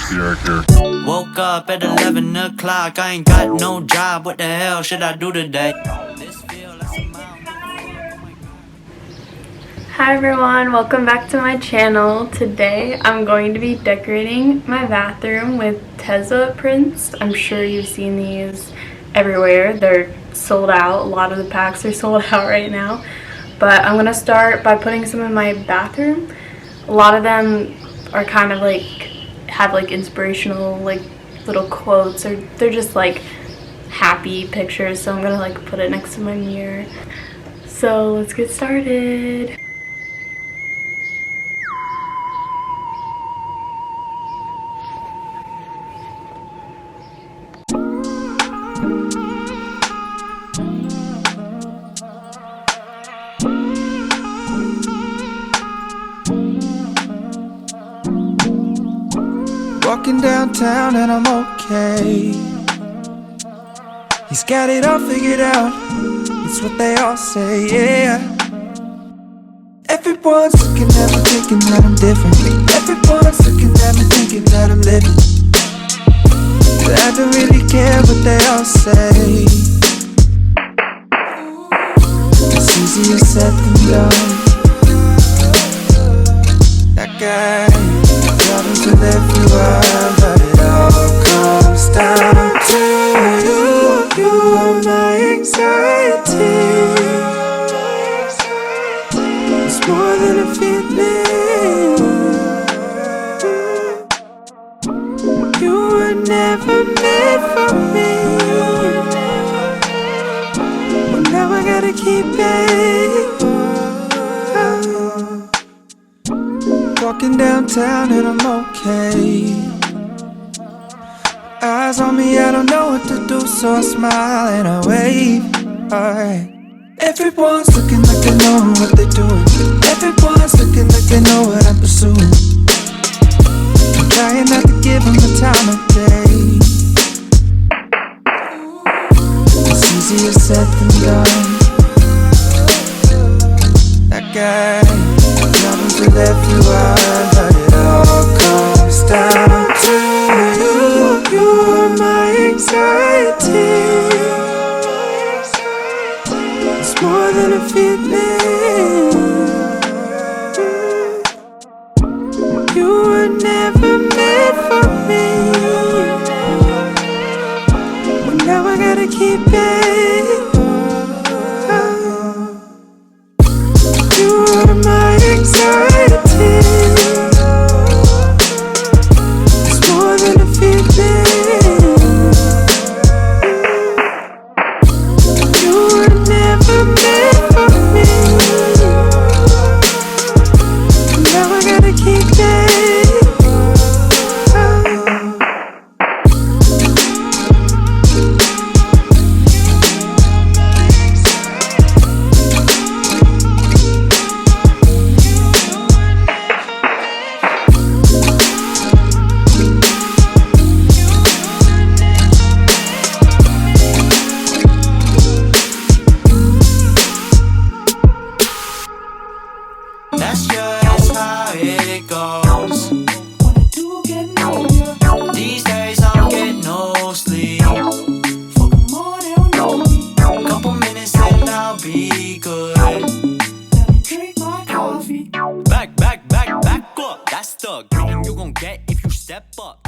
character. Woke up at 11 o'clock, I ain't got no job, what the hell should I do today? Hi everyone, welcome back to my channel. Today I'm going to be decorating my bathroom with Tezza prints. I'm sure you've seen these everywhere. They're sold out. A lot of the packs are sold out right now. But I'm going to start by putting some in my bathroom. A lot of them are kind of like, have like inspirational like little quotes, or they're just like happy pictures. So I'm going to like put it next to my mirror. So let's get started. Walking downtown and I'm okay. He's got it all figured out. It's what they all say, yeah. Everyone's looking at me thinking that I'm different. Everyone's looking at me thinking that I'm living. But I don't really care what they all say. It's easier said than done. That guy problems with everyone, but it all comes down to you. You are my anxiety. It's more than a feeling. You were never meant for me. But now I gotta keep it. Walking downtown and I'm okay. Eyes on me, I don't know what to do, so I smile and I wave. Alright. Everyone's looking like they know what they're doing. Everyone's looking like they know what I'm pursuing. I'm trying not to give them the time of day. It's easier said than done. That guy problems with everyone, but it all comes down to you. You are my anxiety. It's more than a feeling. You were never meant for me. But now I gotta keep it. You are my anxiety. It's more than a feeling. You were never meant for me. Now I gotta keep it. That's just how it goes. These days I'm getting no sleep. Couple minutes and I'll be good. Let me drink my coffee. Back up. That's the game you gon' get if you step up.